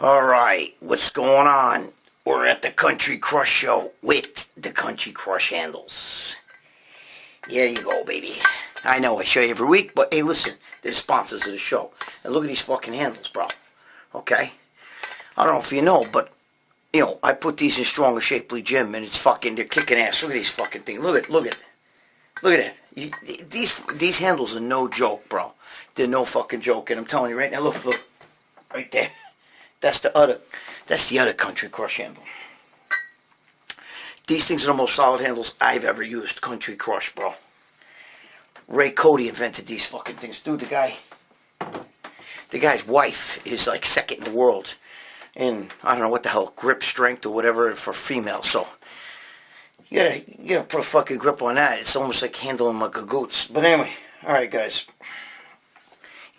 Alright, what's going on? We're at the Country Crush Show with the Country Crush handles. There you go, baby. I know I show you every week, but hey, listen, they're the sponsors of the show. And look at these fucking handles, bro. Okay? I don't know if you know, but, I put these in Stronger Shapely Gym, and it's fucking, they're kicking ass. Look at these fucking things. Look at it. These handles are no joke, bro. They're no fucking joke, and I'm telling you right now, look. Right there. That's the other Country Crush handle. These things are the most solid handles I've ever used. Country Crush, bro. Ray Cody invented these fucking things. Dude, the guy's wife is like second in the world in, I don't know what the hell, grip strength or whatever for female. So you gotta put a fucking grip on that. It's almost like handling my gagoots. But anyway, alright guys.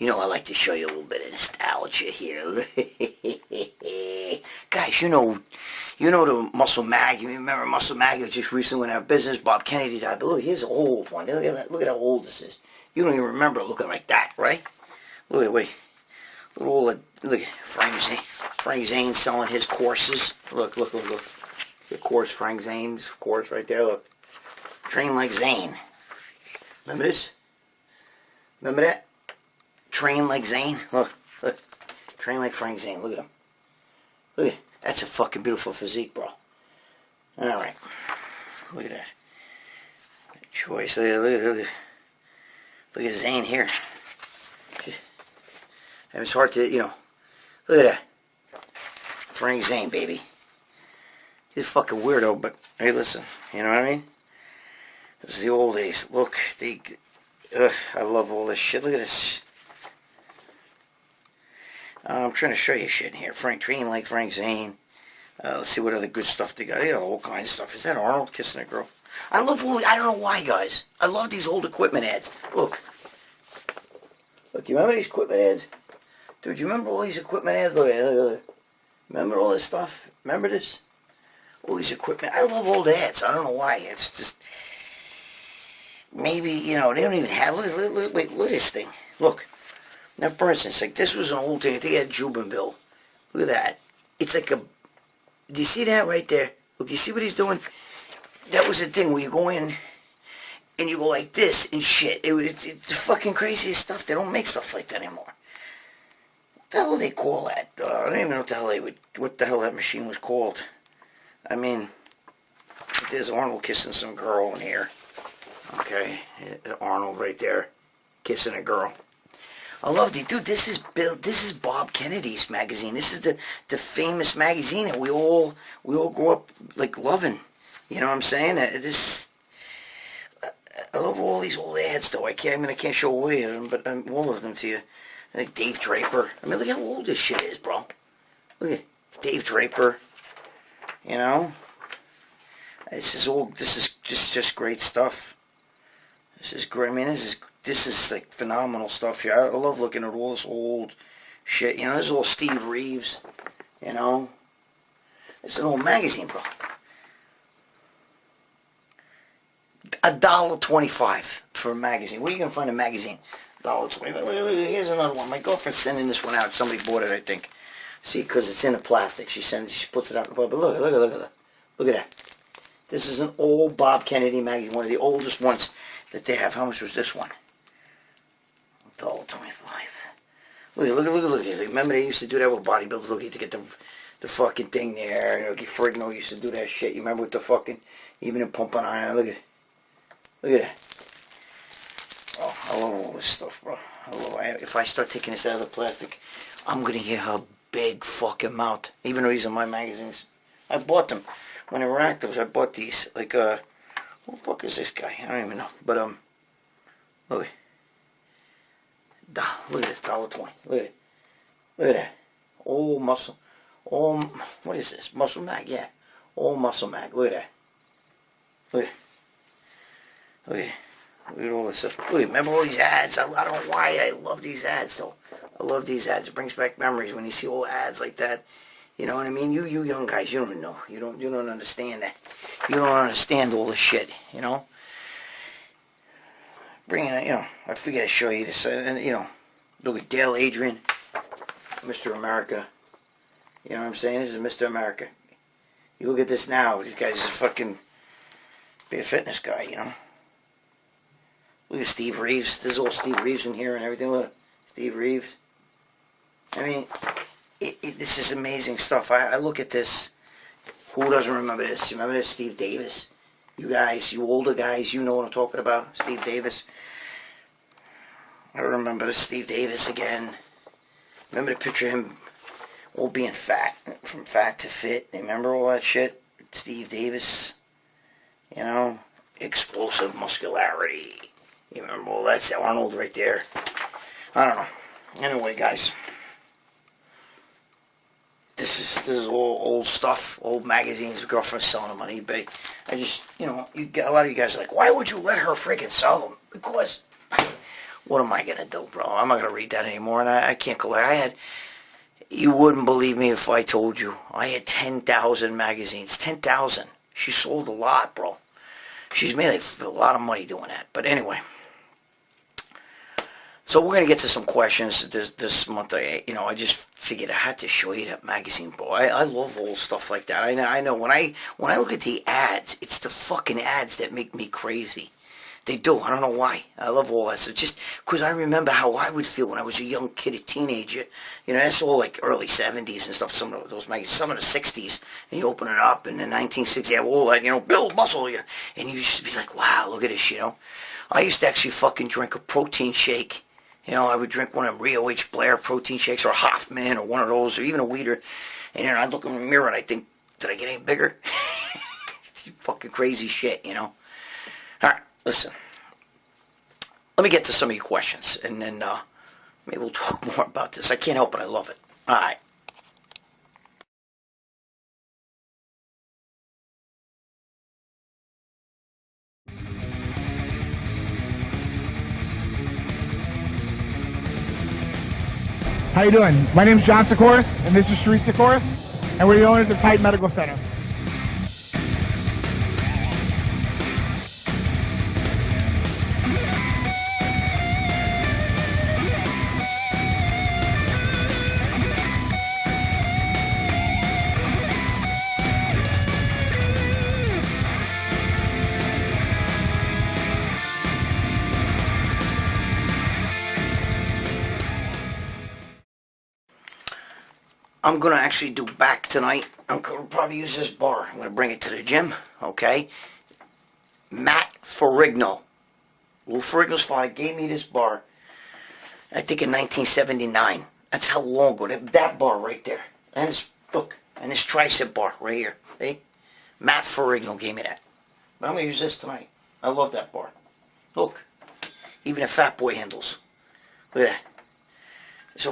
I like to show you a little bit of nostalgia here. Guys, you know the Muscle Mag. You remember Muscle Mag? It just recently went out of business. Bob Kennedy died. But look, here's an old one. Look at that. Look at how old this is. You don't even remember it looking like that, right? Look at look at Frank Zane selling his courses. Look. The course, Frank Zane's course right there. Look. Train like Zane. Remember this? Remember that? Train like Zane. Look. Train like Frank Zane. Look at him. Look at it. That's a fucking beautiful physique, bro. Alright. Look at that. Choice. Look at Zane here. And it's hard to, look at that. Frank Zane, baby. He's a fucking weirdo, but hey, listen. You know what I mean? This is the old days. Look. I love all this shit. Look at this. I'm trying to show you shit in here. Train like Frank Zane. Let's see what other good stuff they got. They got all kinds of stuff. Is that Arnold kissing a girl? I don't know why, guys. I love these old equipment ads. Look, you remember these equipment ads? Dude, you remember all these equipment ads? Look. Remember all this stuff? Remember this? All these equipment. I love old ads. I don't know why. It's just, maybe, they don't even have, look at this thing. Look. Now, for instance, like this was an old thing. I think it had Jubinville. Look at that. It's like do you see that right there? Look, you see what he's doing? That was the thing where you go in and you go like this and shit. It's the fucking craziest stuff. They don't make stuff like that anymore. What the hell do they call that? I don't even know what the hell that machine was called. I mean, there's Arnold kissing some girl in here. Okay, Arnold right there kissing a girl. I love the dude. This is Bob Kennedy's magazine. This is the famous magazine that we all grew up like loving. You know what I'm saying? I love all these old ads though. I can't show away them, but all of them to you. Like Dave Draper. I mean, look how old this shit is, bro. Look at Dave Draper. This is just great stuff. This is great. I mean, this is like phenomenal stuff here. I love looking at all this old shit. This is all Steve Reeves. It's an old magazine, bro. $1.25 for a magazine. Where are you gonna find a magazine? $1.25. Look, here's another one. My girlfriend's sending this one out. Somebody bought it, I think. See, because it's in a plastic. She puts it out in the But look at that. This is an old Bob Kennedy magazine. One of the oldest ones that they have. How much was this one? $1.25. Look. Remember they used to do that with bodybuilders? Look, to get the fucking thing there. Ferrigno used to do that shit. You remember with the fucking, even in pumping iron. Look at that. Oh, I love all this stuff, bro. If I start taking this out of the plastic, I'm gonna get a big fucking mouth. Even though these are my magazines, I bought them when they were active. I bought these. Like, who the fuck is this guy? I don't even know. But look. Look at this, $1.20. Look at that. Old muscle. What is this? Muscle Mag, yeah. Old Muscle Mag. Look at that. Look at all this stuff. Look, remember all these ads? I don't know why I love these ads, though. I love these ads. It brings back memories when you see old ads like that. You know what I mean? You young guys, you don't know. You don't understand that. You don't understand all this shit, Bringing it, I figured I'd show you this, and look at Dale Adrian, Mr. America. You know what I'm saying? This is Mr. America. You look at this now. This guy's a fucking be a fitness guy, you know. Look at Steve Reeves. There's all Steve Reeves in here and everything. Look, Steve Reeves. I mean, this is amazing stuff. I look at this. Who doesn't remember this? You remember this? Steve Davis. You guys, you older guys, you know what I'm talking about. Steve Davis. I remember the Steve Davis again. Remember the picture of him all being fat, from fat to fit. Remember all that shit? Steve Davis, you know, explosive muscularity. You remember all that? That's Arnold right there. I don't know. Anyway, guys, this is all old stuff, old magazines. The girlfriend's selling them on eBay. I just, you know, you get a lot of you guys are like, why would you let her freaking sell them? Because what am I gonna do, bro? I'm not gonna read that anymore, and I can't collect. You wouldn't believe me if I told you I had 10,000 magazines. 10,000. She sold a lot, bro. She's made a lot of money doing that. But anyway, so we're gonna get to some questions this month. I just figured I had to show you that magazine, bro. I love old stuff like that. I know when I look at the ads, it's the fucking ads that make me crazy. They do. I don't know why. I love all that. So just because I remember how I would feel when I was a young kid, a teenager. You know, that's all like early 70s and stuff. Some of those magazines, some of the 60s. And you open it up, and in 1960s, you have all that, you know, build muscle. You know, and you used to be like, wow, look at this, you know. I used to actually fucking drink a protein shake. You know, I would drink one of them Rio H. Blair protein shakes, or Hoffman, or one of those, or even a Weeder. And then I'd look in the mirror and I think, did I get any bigger? Fucking crazy shit, you know. All right. Listen, let me get to some of your questions, and then maybe we'll talk more about this. I can't help it. I love it. All right. How you doing? My name is John Sikoris, and this is Sharice Sikoris, and we're the owners of Titan Medical Center. I'm going to actually do back tonight. I'm going to probably use this bar. I'm going to bring it to the gym, okay? Matt Ferrigno. Lou Ferrigno's father gave me this bar, I think in 1979. That's how long ago. That bar right there. And this, look, and this tricep bar right here. See? Matt Ferrigno gave me that. But I'm going to use this tonight. I love that bar. Look. Even a fat boy handles. Look at that. It's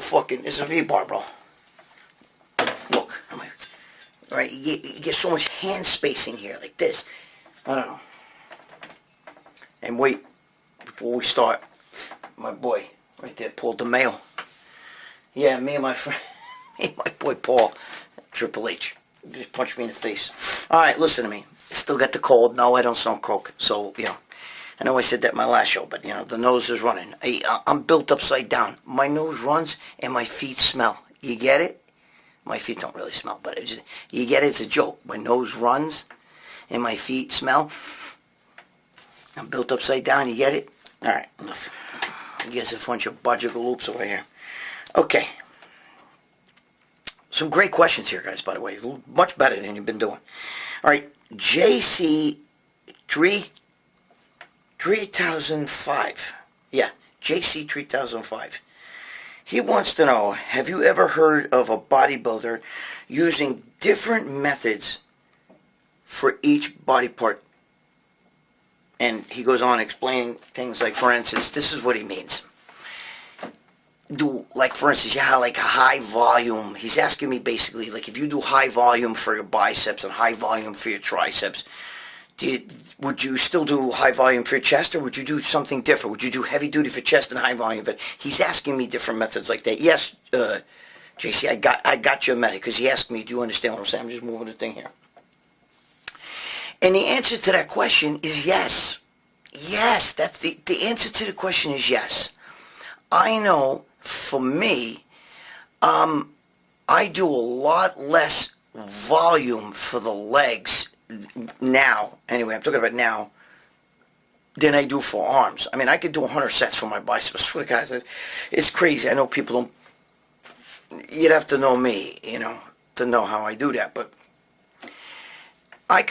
a V-bar, bro. Look, right? You get so much hand spacing here, like this. I don't know. And wait, before we start, my boy, right there, Paul DeMeo. Yeah, me and my friend, me and my boy Paul, Triple H, just punched me in the face. All right, listen to me. Still got the cold. No, I don't sound croak. So, you know, I know I said that in my last show, but, you know, the nose is running. I'm built upside down. My nose runs and my feet smell. You get it? My feet don't really smell, but you get it, it's a joke. My nose runs and my feet smell. I'm built upside down, you get it? Alright, enough. You guys have a bunch of budget-galoops over here. Okay. Some great questions here, guys, by the way. Much better than you've been doing. Alright, JC 3005. Yeah, JC 3005. He wants to know, have you ever heard of a bodybuilder using different methods for each body part? And he goes on explaining things like, for instance, this is what he means. Like, for instance, yeah, like a high volume. He's asking me basically, like, if you do high volume for your biceps and high volume for your triceps, would you still do high volume for your chest, or would you do something different? Would you do heavy duty for chest and high volume? But he's asking me different methods like that. Yes, JC, I got your method, because he asked me, do you understand what I'm saying? I'm just moving the thing here. And the answer to that question is yes. Yes, that's the answer to the question is yes. I know, for me, I I do a lot less volume for the legs now, anyway, I'm talking about now, than I do for arms. I mean, I could do 100 sets for my biceps. I swear to God, it's crazy. I know people don't, you'd have to know me, to know how I do that, but I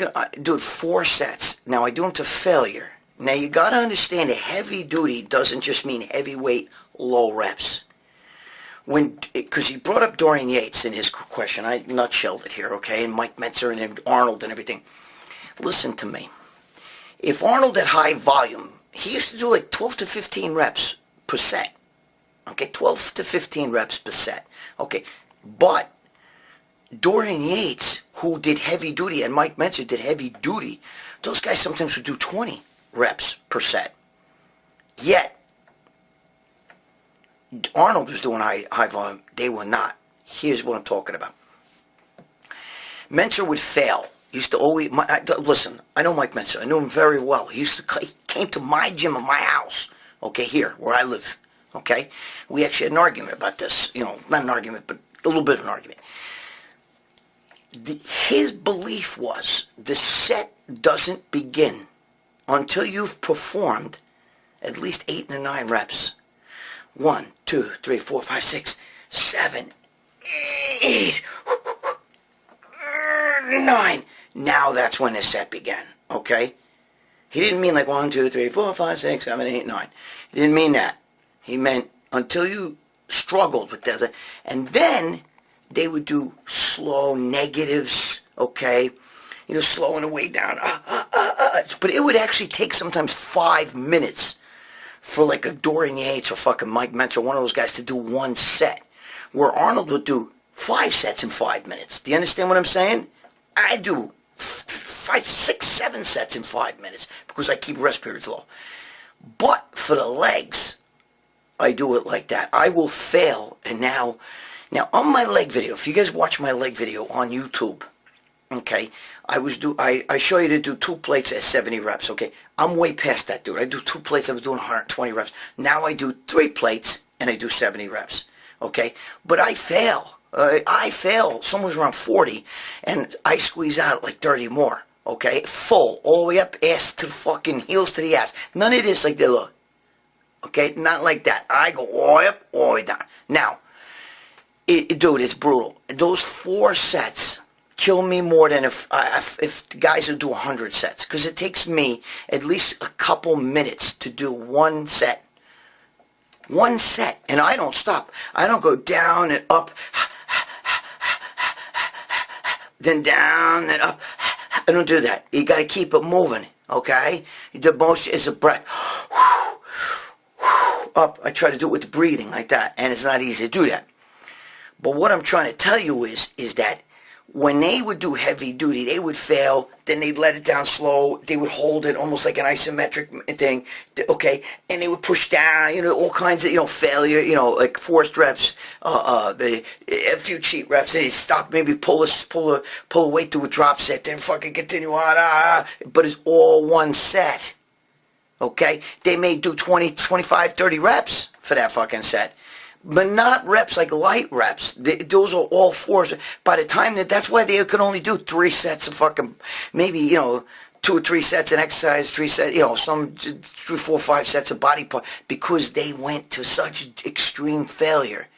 do it 4 sets. Now, I do them to failure. Now, you got to understand that heavy duty doesn't just mean heavyweight, low reps. Because he brought up Dorian Yates in his question. I nutshelled it here, okay? And Mike Metzer and Arnold and everything. Listen to me. If Arnold had high volume, he used to do like 12 to 15 reps per set. Okay, 12 to 15 reps per set. Okay, but Dorian Yates, who did heavy duty, and Mike Metzer did heavy duty, those guys sometimes would do 20 reps per set. Yet, Arnold was doing high volume. They were not. Here's what I'm talking about. Metzer would fail. He used to always... listen, I know Mike Metzer. I knew him very well. He came to my gym in my house. Okay, here, where I live. Okay? We actually had an argument about this. Not an argument, but a little bit of an argument. His belief was the set doesn't begin until you've performed at least 8 to 9 reps. 1, 2, 3, 4, 5, 6, 7, 8, 9. Now that's when the set began, okay? He didn't mean like 1, 2, 3, 4, 5, 6, 7, 8, 9. He didn't mean that. He meant until you struggled with that. And then they would do slow negatives, okay? Slowing the way down. But it would actually take sometimes 5 minutes for like a Dorian Yates or fucking Mike Metzer, one of those guys, to do 1 set. Where Arnold would do 5 sets in 5 minutes. Do you understand what I'm saying? I do 5, 6, 7 sets in 5 minutes because I keep rest periods low. But for the legs, I do it like that. I will fail, and now on my leg video, if you guys watch my leg video on YouTube, okay, I show you to do 2 plates at 70 reps, okay? I'm way past that, dude. I do 2 plates, I was doing 120 reps. Now I do 3 plates, and I do 70 reps, okay? But I fail. I fail. Someone's around 40, and I squeeze out like 30 more, okay? Full, all the way up, ass to the fucking heels to the ass. None of this like they look, okay? Not like that. I go all the way up, all the way down. Now, dude, it's brutal. Those 4 sets kill me more than if guys would do 100 sets, because it takes me at least a couple minutes to do 1 set. 1 set, and I don't stop. I don't go down and up, then down and up. I don't do that. You got to keep it moving, okay? The most is a breath. Up. I try to do it with the breathing like that, and it's not easy to do that. But what I'm trying to tell you is that when they would do heavy duty, they would fail, then they'd let it down slow, they would hold it almost like an isometric thing, okay, and they would push down, all kinds of, failure, like forced reps, a few cheat reps, and they'd stop, maybe pull a weight to a drop set, then fucking continue on, but it's all 1 set, okay? They may do 20, 25, 30 reps for that fucking set. But not reps like light reps. Those are all 4s. By the time that's why they could only do 3 sets of fucking, maybe, 2 or 3 sets of exercise, 3 sets, some 3, 4, 5 sets of body part, because they went to such extreme failure.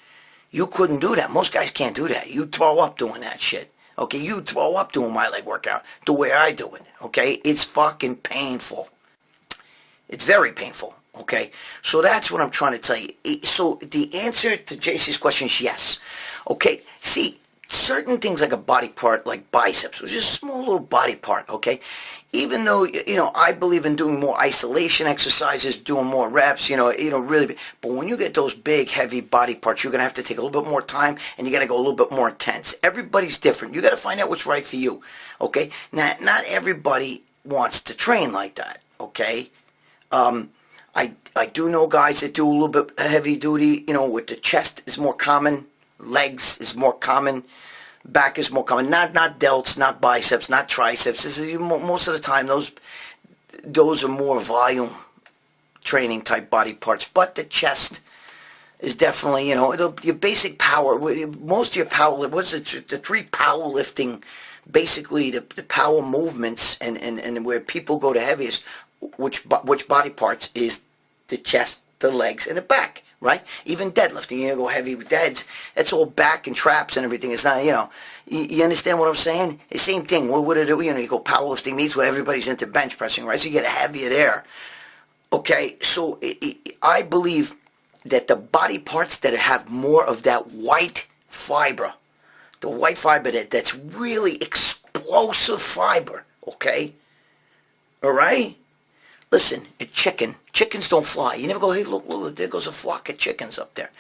You couldn't do that. Most guys can't do that. You throw up doing that shit. Okay, you throw up doing my leg workout the way I do it. Okay, it's fucking painful. It's very painful. Okay, so that's what I'm trying to tell you. So the answer to JC's question is yes. Okay, see, certain things like a body part, like biceps, which is a small little body part, okay? Even though, I believe in doing more isolation exercises, doing more reps, really. But when you get those big, heavy body parts, you're going to have to take a little bit more time, and you got to go a little bit more intense. Everybody's different. You got to find out what's right for you, okay? Now, not everybody wants to train like that, okay? I do know guys that do a little bit heavy duty, with the chest is more common, legs is more common, back is more common, not delts, not biceps, not triceps. This is, most of the time those are more volume training type body parts, but the chest is definitely, your basic power, most of your power, what's it, the three powerlifting, basically the power movements and where people go to heaviest, which body parts is the chest, the legs, and the back, right? Even deadlifting, you go heavy with deads, that's all back and traps and everything. It's not, you understand what I'm saying? The same thing. What would it do? You go powerlifting meets where everybody's into bench pressing, right? So you get heavier there. Okay, so I believe that the body parts that have more of that white fiber, the white fiber that's really explosive fiber, okay? All right? Listen, a chicken. Chickens don't fly. You never go, hey, look, there goes a flock of chickens up there.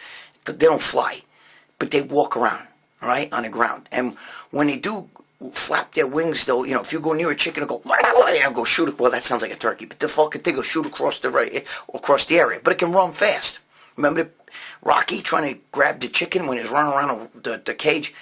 They don't fly, but they walk around, all right, on the ground. And when they do flap their wings, though, if you go near a chicken and go shoot it. Well, that sounds like a turkey, but the fucking thing will shoot across the area. But it can run fast. Remember Rocky trying to grab the chicken when he's running around the cage?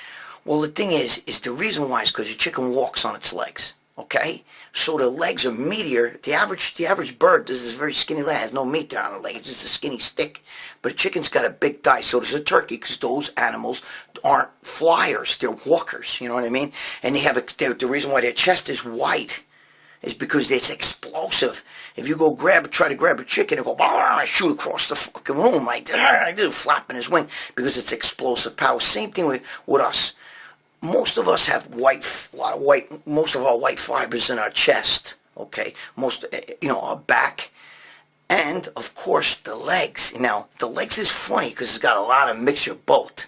Well, the thing is the reason why is because the chicken walks on its legs. Okay, so the legs are meatier. The average bird, this is very skinny leg, has no meat there on the leg. It's just a skinny stick. But a chicken's got a big thigh. So does a turkey, because those animals aren't flyers; they're walkers. You know what I mean? And they have the reason why their chest is white is because it's explosive. If you go try to grab a chicken and go shoot across the fucking room like that, flapping his wing because it's explosive power. Same thing with us. Most of us have most of our white fibers in our chest, okay? Most, our back, and, of course, the legs. Now, the legs is funny because it's got a lot of mixture of both,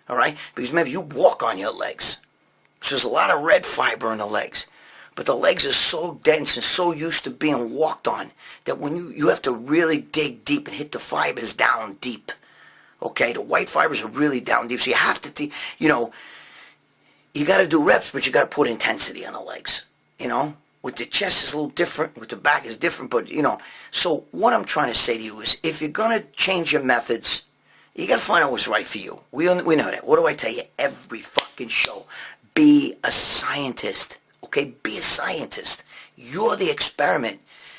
all right? Because maybe you walk on your legs. So there's a lot of red fiber in the legs. But the legs are so dense and so used to being walked on that when you have to really dig deep and hit the fibers down deep, okay? The white fibers are really down deep, so you have to, you got to do reps, but you got to put intensity on the legs, With the chest is a little different, with the back is different, but, So what I'm trying to say to you is, if you're going to change your methods, you got to find out what's right for you. We know that. What do I tell you every fucking show? Be a scientist, okay? Be a scientist. You're the experiment.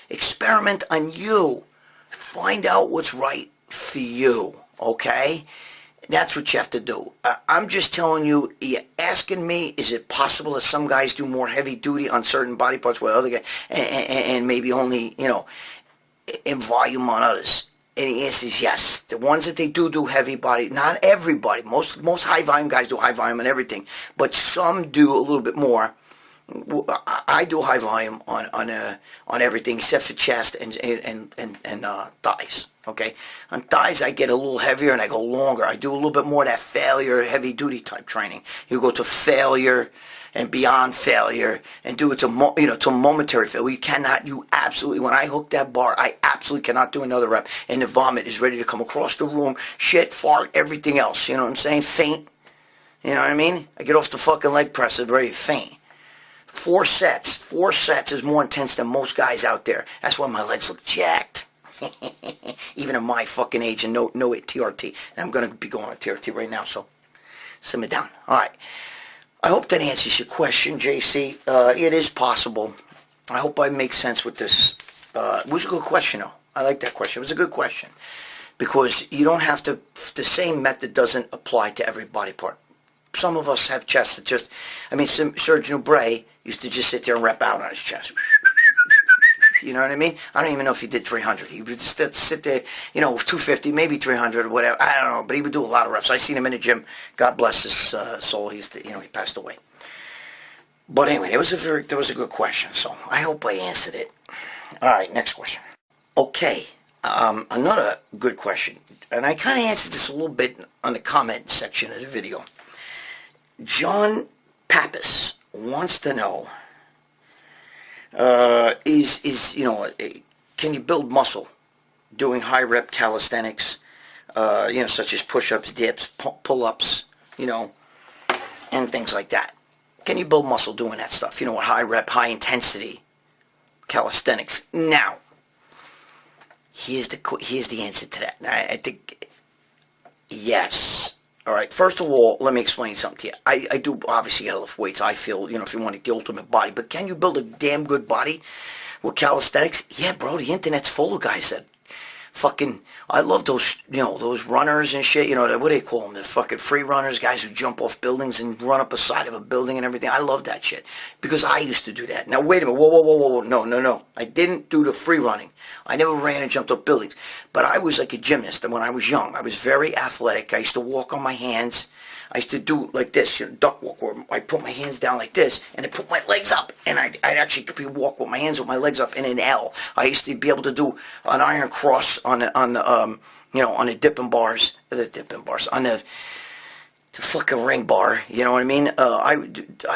Experiment on you. Find out what's right for you, okay? That's what you have to do. I'm just telling you, you're asking me, is it possible that some guys do more heavy duty on certain body parts while other guys, and maybe only, in volume on others? And the answer is yes. The ones that they do heavy body, not everybody. Most high volume guys do high volume on everything, but some do a little bit more. I do high volume on everything except for chest and thighs. Okay, on thighs I get a little heavier and I go longer. I do a little bit more of that failure, heavy duty type training. You go to failure and beyond failure and do it to momentary failure. You absolutely, when I hook that bar, I absolutely cannot do another rep, and the vomit is ready to come across the room. Shit, fart, everything else. You know what I'm saying? Faint. You know what I mean? I get off the fucking leg press and ready to faint. 4 sets. 4 sets is more intense than most guys out there. That's why my legs look jacked. Even at my fucking age and no TRT. And I'm going to be going on TRT right now, so simmer down. All right. I hope that answers your question, JC. It is possible. I hope I make sense with this. It was a good question, though. I like that question. It was a good question. Because you don't have to, the same method doesn't apply to every body part. Some of us have chests that just, Serge Nubret used to just sit there and rep out on his chest. You know what I mean? I don't even know if he did 300. He would just sit there, 250, maybe 300 or whatever. I don't know, but he would do a lot of reps. I seen him in the gym. God bless his soul. He passed away. But anyway, that was a good question. So I hope I answered it. All right, next question. Okay, another good question, and I kind of answered this a little bit on the comment section of the video. John Pappas wants to know. Can you build muscle doing high rep calisthenics, such as push-ups, dips, pull-ups, and things like that? Can you build muscle doing that stuff? High rep, high intensity calisthenics. Now, here's the answer to that. I think yes. All right, first of all, let me explain something to you. I do obviously got to lift weights. I feel, if you want the ultimate body. But can you build a damn good body with calisthenics? Yeah, bro, the internet's full of guys that fucking, I love those, those runners and shit, what do they call them? The fucking free runners, guys who jump off buildings and run up a side of a building and everything. I love that shit because I used to do that. Now, wait a minute. Whoa, whoa, whoa, whoa, whoa. No, no, no. I didn't do the free running. I never ran and jumped up buildings, but I was like a gymnast. And when I was young, I was very athletic. I used to walk on my hands. I used to do like this, duck walk, where I put my hands down like this, and I put my legs up, and I'd actually walk with my hands with my legs up in an L. I used to be able to do an iron cross on the on the dipping bars, on the fucking ring bar. You know what I mean? I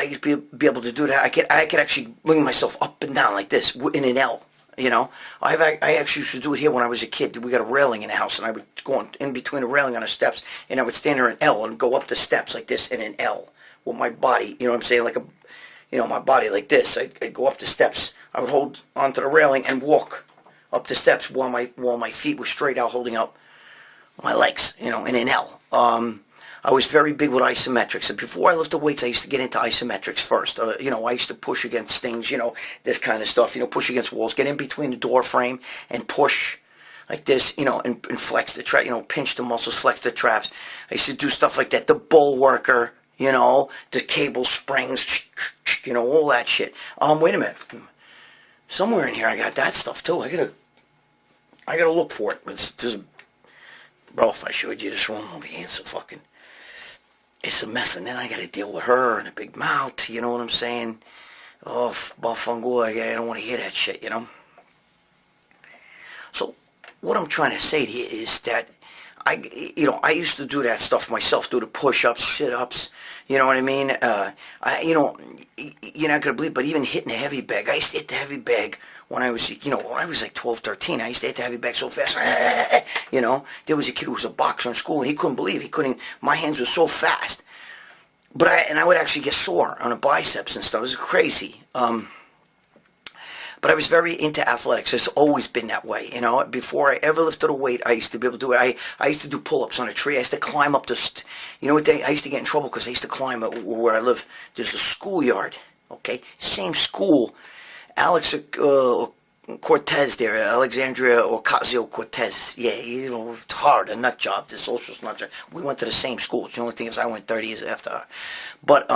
used to be able to do that. I could actually bring myself up and down like this in an L. I actually used to do it here when I was a kid. We got a railing in the house, and I would go in between the railing on the steps, and I would stand there in L and go up the steps like this in an L with my body. You know what I'm saying? Like my body like this. I'd go up the steps. I would hold onto the railing and walk up the steps while my feet were straight out, holding up my legs. In an L. I was very big with isometrics, and before I lifted weights, I used to get into isometrics first. I used to push against things, this kind of stuff, push against walls, get in between the door frame and push like this, and flex the trap, pinch the muscles, flex the traps. I used to do stuff like that. The bull worker, the cable springs, all that shit. Wait a minute. Somewhere in here I got that stuff too. I gotta look for it. Bro, if I showed you this room over here, it's a mess, and then I got to deal with her and a big mouth, you know what I'm saying? Oh, Bafungu, I don't want to hear that shit, So, what I'm trying to say to you is that I used to do that stuff myself, do the push-ups, sit-ups, you know what I mean? You're not going to believe, but even hitting a heavy bag, I used to hit the heavy bag when I was, when I was like 12, 13, I used to hit the heavy bag so fast, there was a kid who was a boxer in school, and he couldn't believe, my hands were so fast, but I would actually get sore on the biceps and stuff. It was crazy. But I was very into athletics. It's always been that way, Before I ever lifted a weight, I used to be able to do it. I used to do pull-ups on a tree. I used to climb up I used to get in trouble because I used to climb where I live. There's a schoolyard, okay? Same school. Alex Cortez there, Alexandria Ocasio-Cortez. Yeah, it's hard, a nut job, the socialist nut job. We went to the same school. The only thing is I went 30 years after her. But,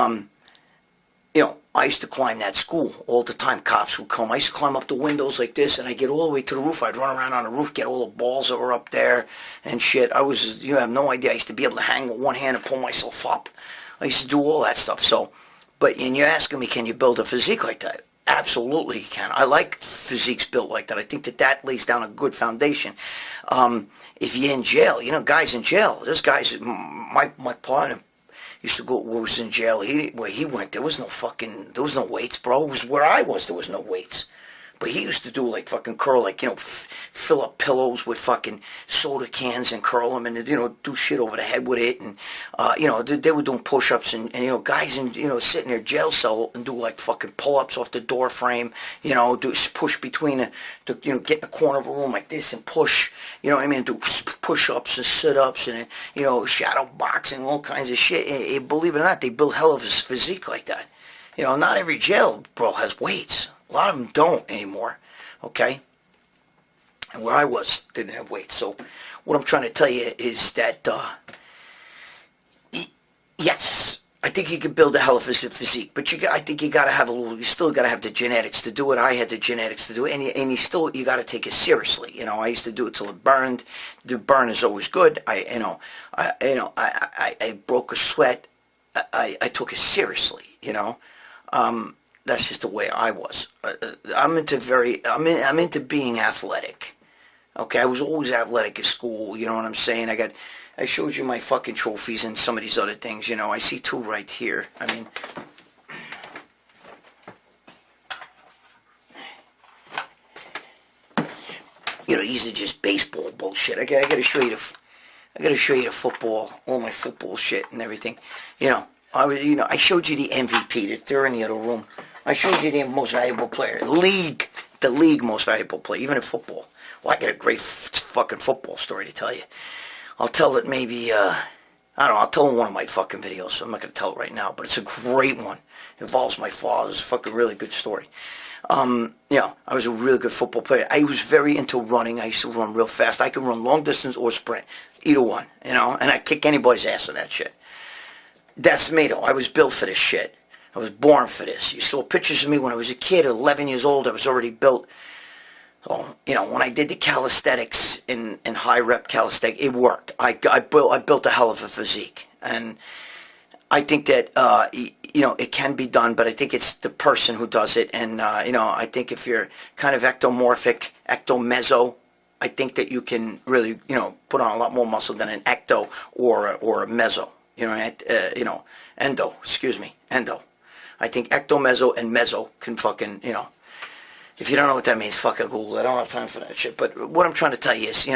I used to climb that school all the time. Cops would come. I used to climb up the windows like this, and I'd get all the way to the roof. I'd run around on the roof, get all the balls that were up there and shit. I was, you have no idea. I used to be able to hang with one hand and pull myself up. I used to do all that stuff. And you're asking me, can you build a physique like that? Absolutely you can. I like physiques built like that. I think that lays down a good foundation. If you're in jail, guys in jail, this guy's, my partner, used to go, was in jail, where he went, there was no weights, bro. It was where I was, there was no weights. But he used to do like fucking curl, like, fill up pillows with fucking soda cans and curl them and, do shit over the head with it. And, they were doing push-ups and guys in, sit in their jail cell and do like fucking pull-ups off the door frame, push between get in the corner of a room like this and push, do push-ups and sit-ups and, shadow boxing, all kinds of shit. Believe it or not, they build hell of a physique like that. Not every jail, bro, has weights. A lot of them don't anymore, okay? And where I was, didn't have weights. So what I'm trying to tell you is that, yes, I think you could build a hell of a physique, but I think you still got to have the genetics to do it. I had the genetics to do it, and you got to take it seriously. I used to do it till it burned. The burn is always good. I broke a sweat. I took it seriously, That's just the way I was. I'm into being athletic. Okay, I was always athletic at school. You know what I'm saying? I showed you my fucking trophies and some of these other things. I see two right here. These are just baseball bullshit. I gotta show you the football, all my football shit and everything. I showed you the MVP. They're in the other room. I showed you the most valuable player. The league most valuable player, even in football. Well, I got a great fucking football story to tell you. I'll tell it maybe, I don't know, I'll tell in one of my fucking videos, so I'm not going to tell it right now, but it's a great one. It involves my father. It's a fucking really good story. Yeah, I was a really good football player. I was very into running. I used to run real fast. I could run long distance or sprint, either one, and I'd kick anybody's ass in that shit. That's me, though. I was built for this shit. I was born for this. You saw pictures of me when I was a kid, 11 years old. I was already built. So, when I did the calisthenics in high rep calisthenics, it worked. I built a hell of a physique, and I think that it can be done, but I think it's the person who does it. And I think if you're kind of ectomorphic, ectomeso, I think that you can really put on a lot more muscle than an ecto or a meso. Endo. Excuse me, endo. I think ectomeso and meso can fucking If you don't know what that means, fucking Google it. I don't have time for that shit. But what I'm trying to tell you is,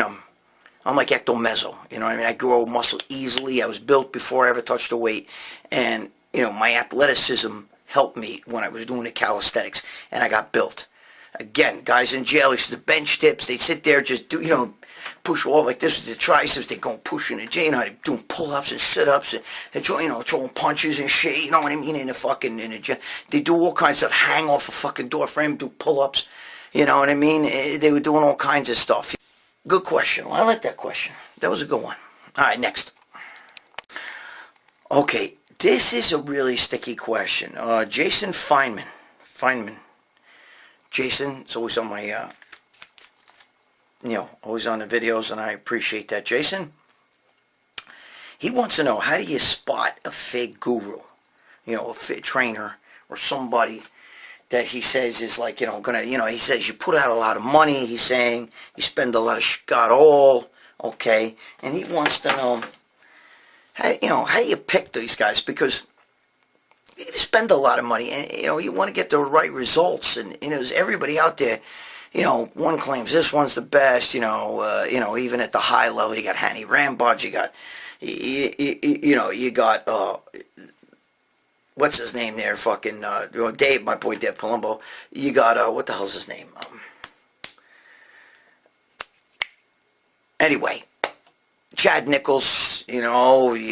I'm like ectomeso. I grow muscle easily. I was built before I ever touched a weight. And, my athleticism helped me when I was doing the calisthenics. And I got built. Again, guys in jail used to bench dips. They'd sit there, just do, push all like this with the triceps. They'd go pushing the jail. They're doing pull-ups and sit-ups. And throwing punches and shit. You know what I mean? In the jail. They do all kinds of hang off a fucking door frame, do pull-ups. You know what I mean? They were doing all kinds of stuff. Good question. Well, I like that question. That was a good one. All right, next. Okay, this is a really sticky question. Jason Feynman. Jason is always on my, always on the videos, and I appreciate that. Jason, he wants to know, how do you spot a fake guru? A fake trainer or somebody that he says is like, he says you put out a lot of money, he's saying you spend a lot of got all, okay, and he wants to know, how do you pick these guys? Because you spend a lot of money, and, you want to get the right results, and, there's everybody out there, one claims this one's the best, even at the high level, you got Hanny Rambod, you got, what's his name there? Fucking Dave, my boy Dave Palumbo. You got what the hell's his name? Anyway, Chad Nichols. You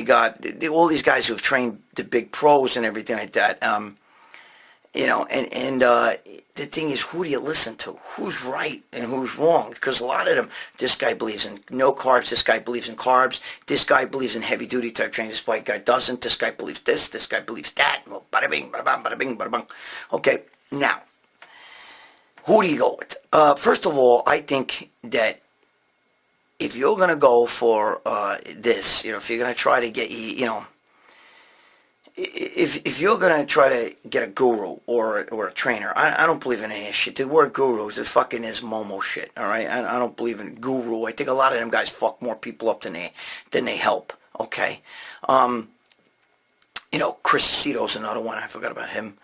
got all these guys who've trained the big pros and everything like that. The thing is, who do you listen to? Who's right and who's wrong? Because a lot of them, this guy believes in no carbs, this guy believes in carbs, this guy believes in heavy duty type training, this guy doesn't, this guy believes this guy believes that. Well, bada bing, bada bang, bada bing, bada bang. Okay, now, who do you go with? First of all, I think that if you're going to go for this, if you're going to try to get, if you're going to try to get a guru or a trainer, I don't believe in any of this shit. The word guru is Momo shit, all right? I don't believe in guru. I think a lot of them guys fuck more people up than they help, okay? Chris Cito's another one. I forgot about him.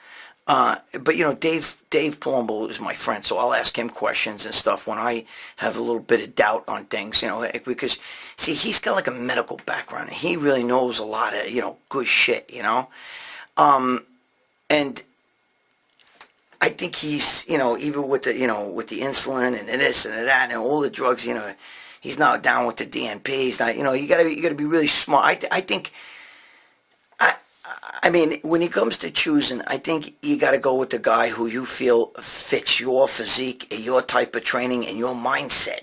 But Dave Palumbo is my friend, so I'll ask him questions and stuff when I have a little bit of doubt on things, because, see, he's got like a medical background, and he really knows a lot of, good shit, and I think he's, even with the, with the insulin and this and that and all the drugs, he's not down with the DNP, he's not, you gotta be really smart. I think, I mean, when it comes to choosing, I think you got to go with the guy who you feel fits your physique, your type of training, and your mindset.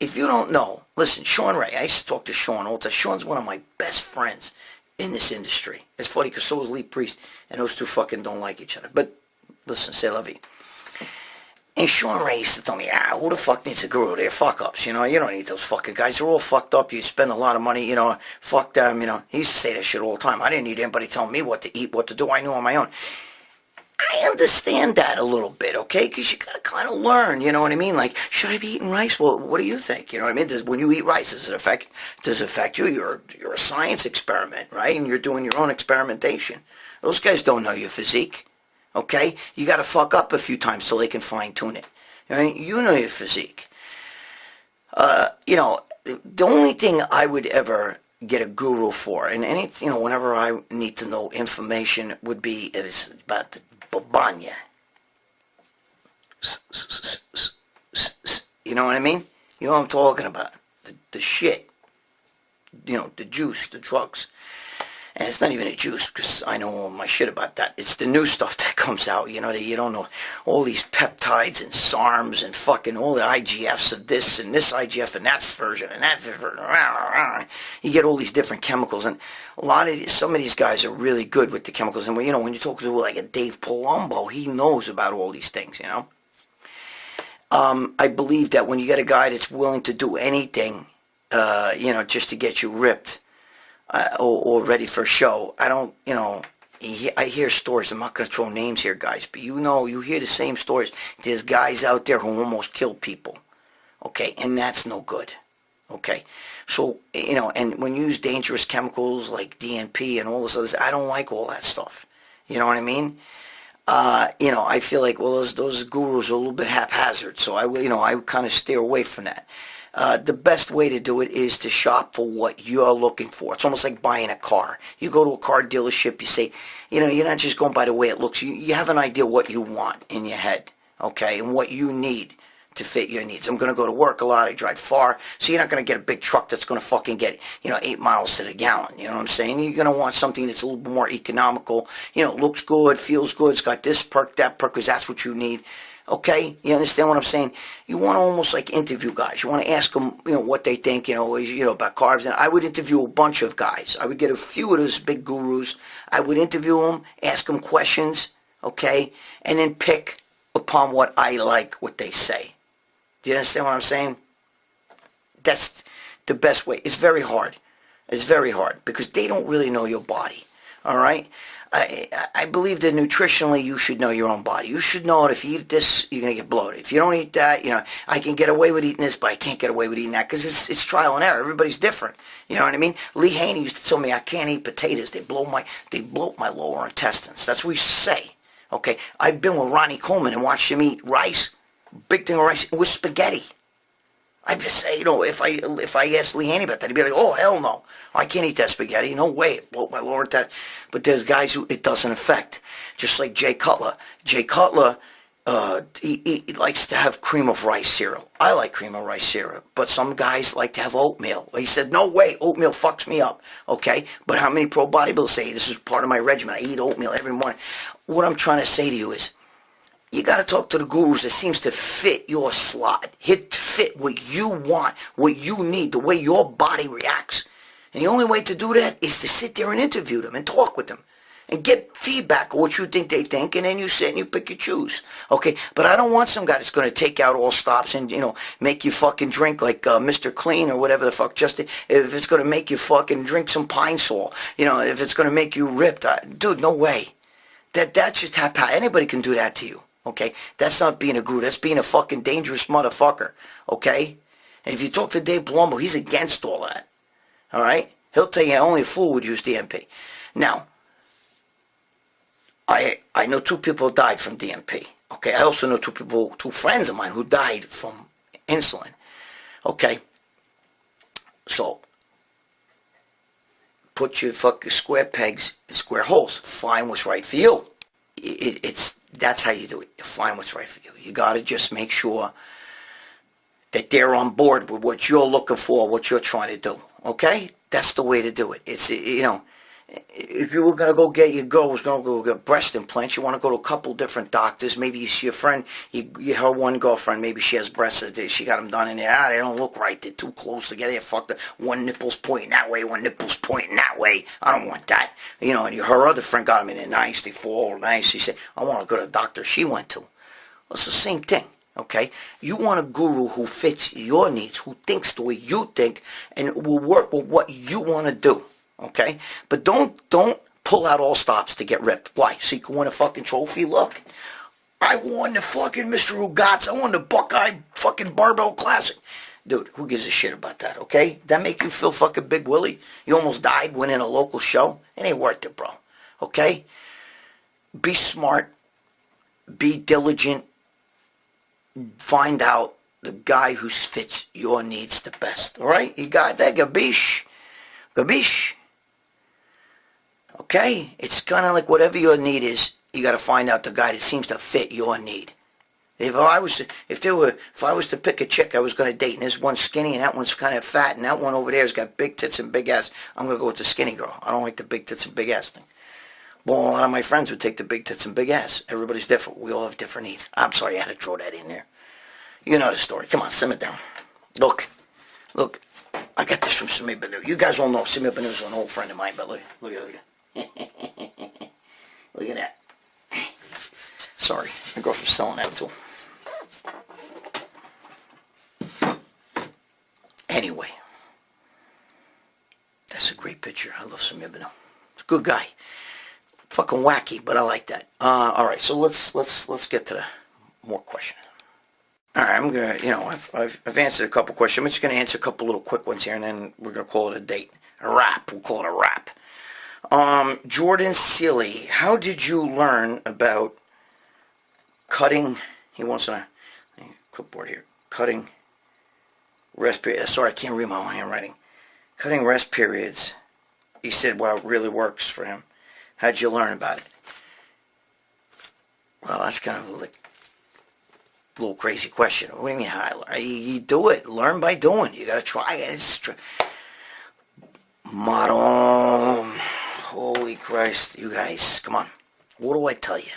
If you don't know, listen, Sean Ray, I used to talk to Sean all the time. Sean's one of my best friends in this industry. It's funny because so is Lee Priest, and those two fucking don't like each other. But listen, c'est la vie. And Sean Ray used to tell me, who the fuck needs a guru? They're fuck-ups, you don't need those fucking guys. They're all fucked up. You spend a lot of money, fuck them, He used to say that shit all the time. I didn't need anybody telling me what to eat, what to do. I knew on my own. I understand that a little bit, okay? Because you got to kind of learn, you know what I mean? Like, should I be eating rice? Well, what do you think? You know what I mean? When you eat rice, does it affect you? You're a science experiment, right? And you're doing your own experimentation. Those guys don't know your physique. Okay? You got to fuck up a few times so they can fine-tune it. You know your physique. The only thing I would ever get a guru for, and whenever I need to know information, would be is about the babanya. You know what I mean? You know what I'm talking about. The shit. the juice, the drugs. And it's not even a juice, because I know all my shit about that. It's the new stuff that comes out, that you don't know. All these peptides and SARMs and fucking all the IGFs of this and this IGF and that version and that version. You get all these different chemicals, and some of these guys are really good with the chemicals. And when you talk to like a Dave Palumbo, he knows about all these things, I believe that when you get a guy that's willing to do anything, just to get you ripped, or ready for a show. I hear stories. I'm not going to throw names here, guys, but you hear the same stories. There's guys out there who almost killed people, okay, and that's no good, okay. So, and when you use dangerous chemicals like DNP and all this others, I don't like all that stuff. You know what I mean? I feel like, well, those gurus are a little bit haphazard, so I kind of steer away from that. The best way to do it is to shop for what you're looking for. It's almost like buying a car. You go to a car dealership, you say, you're not just going by the way it looks. You have an idea what you want in your head, okay, and what you need to fit your needs. I'm going to go to work a lot. I drive far, so you're not going to get a big truck that's going to fucking get, 8 miles to the gallon. You know what I'm saying? You're going to want something that's a little bit more economical. Looks good, feels good. It's got this perk, that perk, because that's what you need. Okay, you understand what I'm saying? You want to almost like interview guys. You want to ask them, what they think, about carbs. And I would interview a bunch of guys. I would get a few of those big gurus. I would interview them, ask them questions, okay, and then pick upon what I like, what they say. Do you understand what I'm saying? That's the best way. It's very hard. It's very hard because they don't really know your body. All right. I believe that nutritionally you should know your own body. You should know that if you eat this, you're going to get bloated. If you don't eat that, I can get away with eating this, but I can't get away with eating that because it's trial and error. Everybody's different. You know what I mean? Lee Haney used to tell me I can't eat potatoes. They bloat my lower intestines. That's what he used to say. Okay? I've been with Ronnie Coleman and watched him eat rice, big thing of rice, with spaghetti. I just say, if I asked Lee Haney about that, he'd be like, oh, hell no. I can't eat that spaghetti. No way. It bloat my lower intestine. But there's guys who it doesn't affect. Just like Jay Cutler. Jay Cutler, he likes to have cream of rice cereal. I like cream of rice cereal. But some guys like to have oatmeal. He said, no way. Oatmeal fucks me up. Okay? But how many pro bodybuilders say, this is part of my regimen. I eat oatmeal every morning. What I'm trying to say to you is, you got to talk to the gurus that seems to fit your slot, fit what you want, what you need, the way your body reacts. And the only way to do that is to sit there and interview them and talk with them and get feedback of what you think they think, and then you sit and you pick your choose. Okay, but I don't want some guy that's going to take out all stops and, make you fucking drink like Mr. Clean or whatever the fuck. Just if it's going to make you fucking drink some Pine Sol, if it's going to make you ripped. Dude, no way. That's just anybody can do that to you. Okay, that's not being a guru. That's being a fucking dangerous motherfucker. Okay, and if you talk to Dave Palumbo, he's against all that. All right, he'll tell you only a fool would use DNP. Now, I know 2 people died from DNP. Okay, I also know 2 friends of mine who died from insulin. Okay, so put your fucking square pegs in square holes. Find what's right for you. That's how you do it. You find what's right for you. You got to just make sure that they're on board with what you're looking for, what you're trying to do. Okay? That's the way to do it. It's, if you were going to go get your girl was going to go get breast implants, you want to go to a couple different doctors. Maybe you see your friend, her one girlfriend, maybe she has breasts. She got them done in there. They don't look right. They're too close together. Fuck, one nipple's pointing that way, one nipple's pointing that way. I don't want that. And her other friend got them in there nice. They fall nice. She said, I want to go to the doctor she went to. Well, it's the same thing. Okay, you want a guru who fits your needs, who thinks the way you think, and will work with what you want to do. Okay, but don't pull out all stops to get ripped. Why? So you can win a fucking trophy? Look, I won the fucking Mr. Ugats. I won the Buckeye fucking Barbell Classic. Dude, who gives a shit about that? Okay, that make you feel fucking Big Willie? You almost died winning a local show. It ain't worth it, bro. Okay, be smart, be diligent. Find out the guy who fits your needs the best. All right? You got that? Gabish. Gabish. Okay? It's kind of like whatever your need is, you got to find out the guy that seems to fit your need. If I was to pick a chick I was going to date, and this one's skinny and that one's kind of fat, and that one over there's got big tits and big ass, I'm going to go with the skinny girl. I don't like the big tits and big ass thing. Well, a lot of my friends would take the big tits and big ass. Everybody's different. We all have different needs. I'm sorry I had to throw that in there. You know the story. Come on, simmer down. Look, I got this from Samir Banu. You guys all know Samir Banu's an old friend of mine, but look at look at that. Sorry, my girlfriend's selling that too. Anyway, that's a great picture. I love Samir Banu. He's a good guy. Fucking wacky, but I like that. All right, so let's get to the more questions. All right, I'm gonna, I've answered a couple questions. I'm just gonna answer a couple little quick ones here, and then we're gonna call it a date, a wrap. We'll call it a wrap. Jordan Seeley, how did you learn about cutting? He wants a clipboard here. Cutting rest periods. Sorry, I can't read my own handwriting. Cutting rest periods. He said, "Wow, it really works for him." How'd you learn about it? Well, that's kind of a little crazy question. What do you mean how I learn? You do it. Learn by doing. You gotta try it. Model. Holy Christ. You guys, come on. What do I tell you?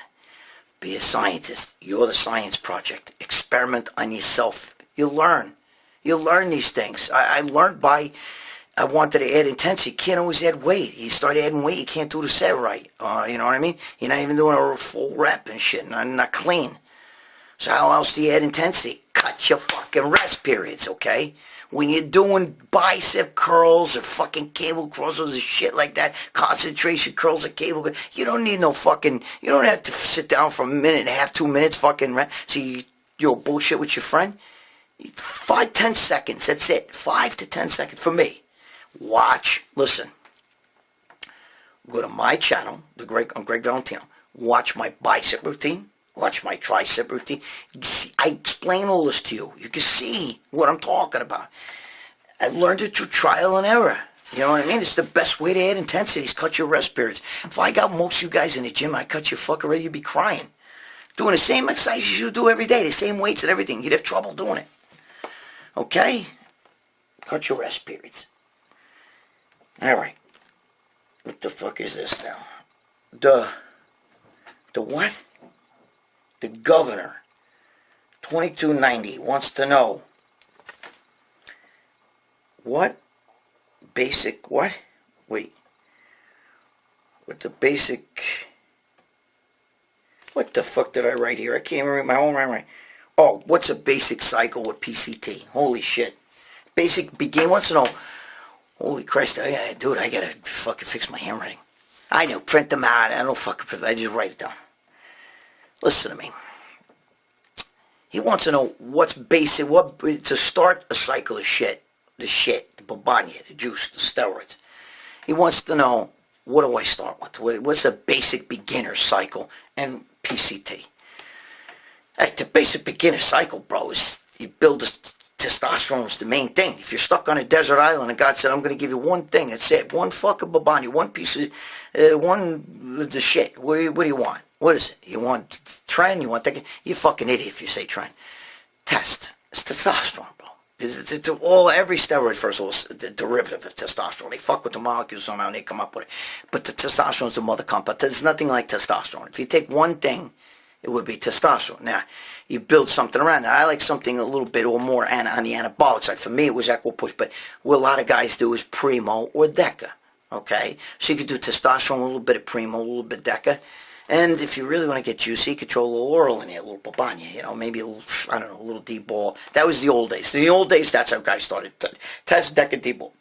Be a scientist. You're the science project. Experiment on yourself. You learn. You learn these things. I learned by... I wanted to add intensity. You can't always add weight. You start adding weight, you can't do the set right. You know what I mean? You're not even doing a full rep and shit. Not clean. So how else do you add intensity? Cut your fucking rest periods, okay? When you're doing bicep curls or fucking cable crawls or shit like that, concentration curls or cable, you don't need no fucking... You don't have to sit down for a minute and a half, 2 minutes fucking... See, you're bullshit with your friend? 5, 10 seconds, that's it. 5 to 10 seconds for me. Watch, listen, go to my channel, I'm Gregg Valentino, watch my bicep routine, watch my tricep routine. I explain all this to you. You can see what I'm talking about. I learned it through trial and error. You know what I mean? It's the best way to add intensity is cut your rest periods. If I got most of you guys in the gym, I cut your fuck already, you'd be crying. Doing the same exercises you do every day, the same weights and everything. You'd have trouble doing it. Okay? Cut your rest periods. Alright. What the fuck is this now? The what? The governor. 2290 wants to know. What basic, what? Wait. What the basic... What the fuck did I write here? I can't even read my own writing. Oh, what's a basic cycle with PCT? Holy shit. Basic begin wants to know... Holy Christ, dude, I gotta fucking fix my handwriting. I know, print them out. I don't fucking print them. I just write it down. Listen to me. He wants to know what's basic, what to start a cycle of shit. The babanya, the juice, the steroids. He wants to know, what do I start with? What's a basic beginner cycle and PCT? Hey, the basic beginner cycle, bro, is you build this. Testosterone is the main thing. If you're stuck on a desert island and God said, I'm going to give you one thing, that's it. One fucking babani, one piece of, the shit. What do you want? What is it? You want tren? You want that? You're a fucking idiot if you say tren. Test. It's testosterone, bro. Every steroid, first of all, is a derivative of testosterone. They fuck with the molecules somehow and they come up with it. But the testosterone is the mother compound. There's nothing like testosterone. If you take one thing, it would be testosterone. Now, you build something around that. I like something a little bit or more on the anabolic side. For me, it was Equipush, but what a lot of guys do is Primo or Deca, okay? So you could do testosterone, a little bit of Primo, a little bit of Deca. And if you really want to get juicy, you could throw a little oral in there, a little babanya, maybe a little, I don't know, a little D-ball. That was the old days. In the old days, that's how guys started. Test, Deca, D-ball.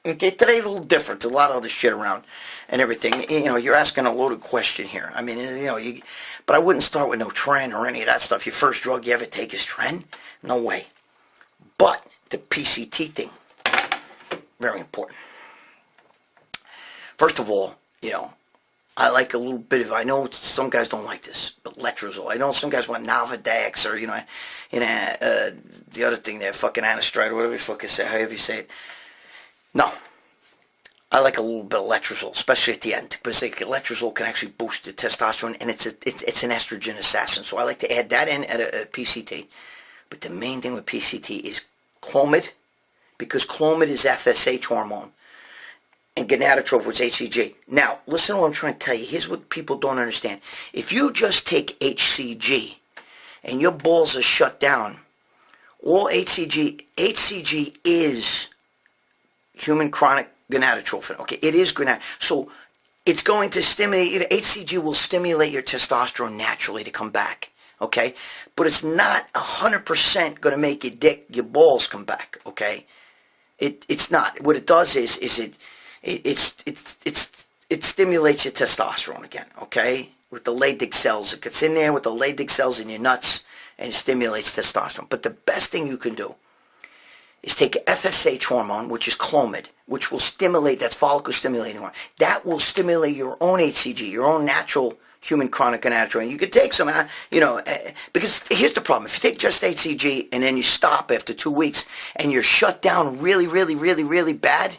Okay, today's a little different. There's a lot of other shit around and everything. You're asking a loaded question here. I mean, but I wouldn't start with no tren or any of that stuff. Your first drug you ever take is tren? No way. But the PCT thing, very important. First of all, I like a little bit of, I know some guys don't like this, but letrozole. I know some guys want Nalvadex or, the other thing there, fucking anastride or whatever you fucking say, however you say it. No. I like a little bit of letrozole, especially at the end, because like, letrozole can actually boost the testosterone, and it's an estrogen assassin. So I like to add that in at a PCT. But the main thing with PCT is Clomid, because Clomid is FSH hormone, and gonadotrophin is HCG. Now, listen to what I'm trying to tell you. Here's what people don't understand. If you just take HCG and your balls are shut down, all HCG is human chronic gonadotrophin. Okay, it is gonad. So it's going to stimulate, HCG will stimulate your testosterone naturally to come back. Okay, but it's not 100% going to make your balls come back. Okay, it's not. What it does is it stimulates your testosterone again. Okay, with the Leydig cells, it gets in there with the Leydig cells in your nuts and it stimulates testosterone. But the best thing you can do is take FSH hormone, which is Clomid, which will stimulate, that's follicle stimulating hormone. That will stimulate your own HCG, your own natural human chronic gonadotropin. You could take some, because here's the problem. If you take just HCG and then you stop after 2 weeks and you're shut down really, really, really, really bad,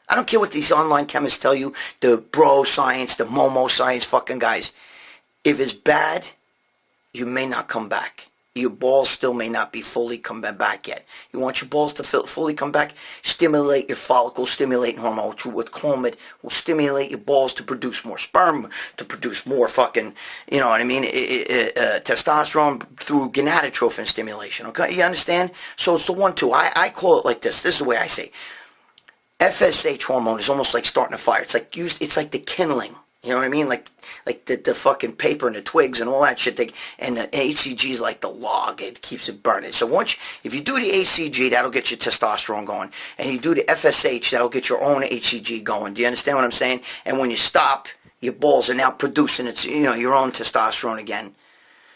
I don't care what these online chemists tell you, the bro science, the Momo science fucking guys. If it's bad, you may not come back. Your balls still may not be fully come back yet. You want your balls to fully come back? Stimulate your follicle stimulating hormone, which with Clomid will stimulate your balls to produce more sperm, to produce more fucking, you know what I mean, testosterone through gonadotrophin stimulation. Okay, you understand? So it's the 1-2. I call it like this. This is the way I say. FSH hormone is almost like starting a fire. It's like the kindling. You know what I mean? Like the fucking paper and the twigs and all that shit. And the HCG is like the log. It keeps it burning. So if you do the HCG, that'll get your testosterone going. And you do the FSH, that'll get your own HCG going. Do you understand what I'm saying? And when you stop, your balls are now producing your own testosterone again.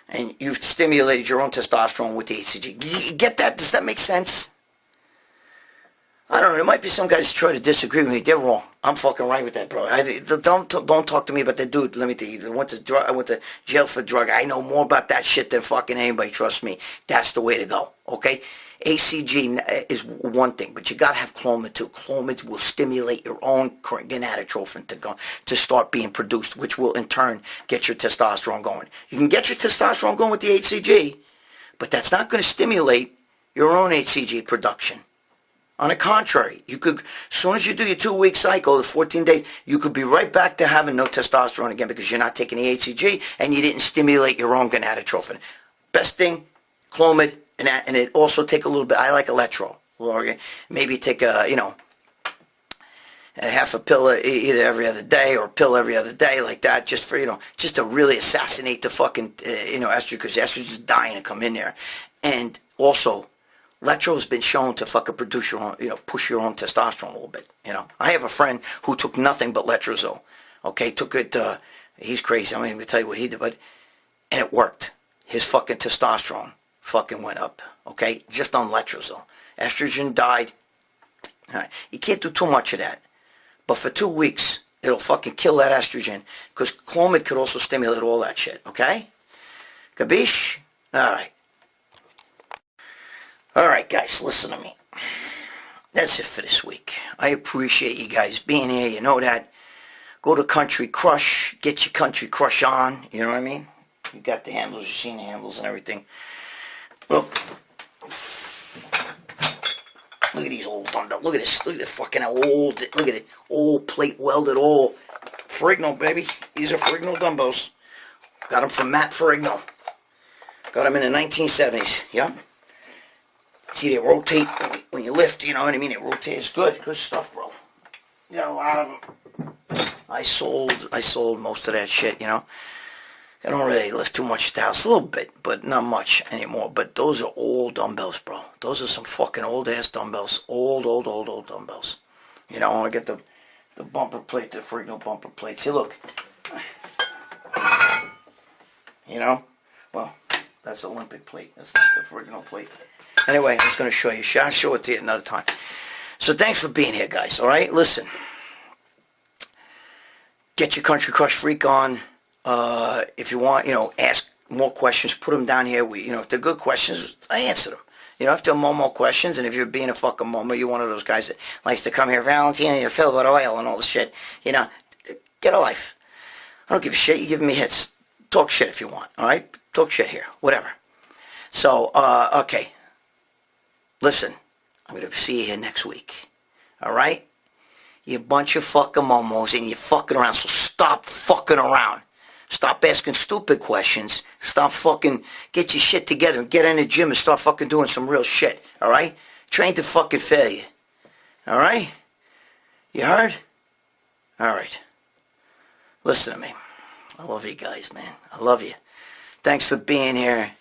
And you've stimulated your own testosterone with the HCG. You get that? Does that make sense? I don't know. There might be some guys who try to disagree with me. They're wrong. I'm fucking right with that, bro. Don't talk to me about that dude. Let me tell you. I went to jail for drug. I know more about that shit than fucking anybody. Trust me. That's the way to go. Okay? HCG is one thing, but you gotta have Clomid too. Clomid will stimulate your own gonadotrophin to start being produced, which will in turn get your testosterone going. You can get your testosterone going with the HCG, but that's not going to stimulate your own HCG production. On the contrary, you could, as soon as you do your 2-week cycle, the 14 days, you could be right back to having no testosterone again because you're not taking the HCG and you didn't stimulate your own gonadotrophin. Best thing, Clomid, and it also take a little bit. I like electro. Maybe take a half a pill either every other day or a pill every other day like that, just to really assassinate the fucking estrogen, because estrogen's dying to come in there, and also. Letro has been shown to fucking produce your own, push your own testosterone a little bit, I have a friend who took nothing but letrozole, okay, took it, he's crazy, I'm not even going to tell you what he did, and it worked. His fucking testosterone fucking went up, okay, just on letrozole. Estrogen died. All right. You can't do too much of that, but for 2 weeks, it'll fucking kill that estrogen, because Clomid could also stimulate all that shit, okay? Gabish? All right. Alright guys, listen to me. That's it for this week. I appreciate you guys being here, you know that. Go to Country Crush, get your Country Crush on, you know what I mean? You got the handles, you've seen the handles and everything. Well, look at these old dumbbells. Look at this fucking look at it. Old plate welded, old Ferrigno, baby. These are Ferrigno dumbbells. Got them from Matt Ferrigno. Got them in the 1970s, yeah? See, they rotate when you lift, you know what I mean? It rotates good stuff, bro. You got a lot of them. I sold most of that shit, I don't really lift too much at the house, a little bit, but not much anymore. But those are old dumbbells, bro. Those are some fucking old-ass dumbbells. Old dumbbells. I get the bumper plate, the Ferrigno bumper plate. See, look. Well, that's the Olympic plate. That's the Ferrigno plate. Anyway, I was going to show you. I'll show it to you another time. So thanks for being here, guys. All right, listen. Get your Country Crush Freak on. If you want, ask more questions. Put them down here. If they're good questions, I answer them. You don't have to Momo questions, and if you're being a fucking Momo, you're one of those guys that likes to come here, Valentino, you're filled with oil and all this shit. You know, get a life. I don't give a shit. You giving me hits. Talk shit if you want, all right? Talk shit here, whatever. So, okay. Listen, I'm going to see you here next week, all right? You bunch of fucking momos and you're fucking around, so stop fucking around. Stop asking stupid questions. Stop fucking, get your shit together and get in the gym and start fucking doing some real shit, all right? Train to fucking failure, all right? You heard? All right. Listen to me. I love you guys, man. I love you. Thanks for being here.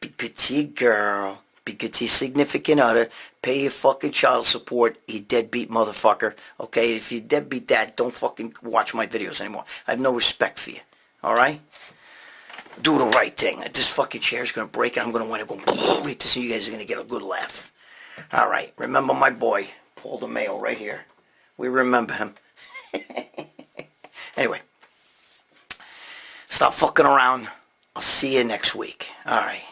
Be good to your girl. Be good to your significant other. Pay your fucking child support, you deadbeat motherfucker. Okay? If you deadbeat that, don't fucking watch my videos anymore. I have no respect for you. Alright? Do the right thing. This fucking chair's gonna break and I'm gonna want to go, wait to see you guys are gonna get a good laugh. Alright. Remember my boy, Paul DeMayo, right here. We remember him. Anyway. Stop fucking around. I'll see you next week. Alright.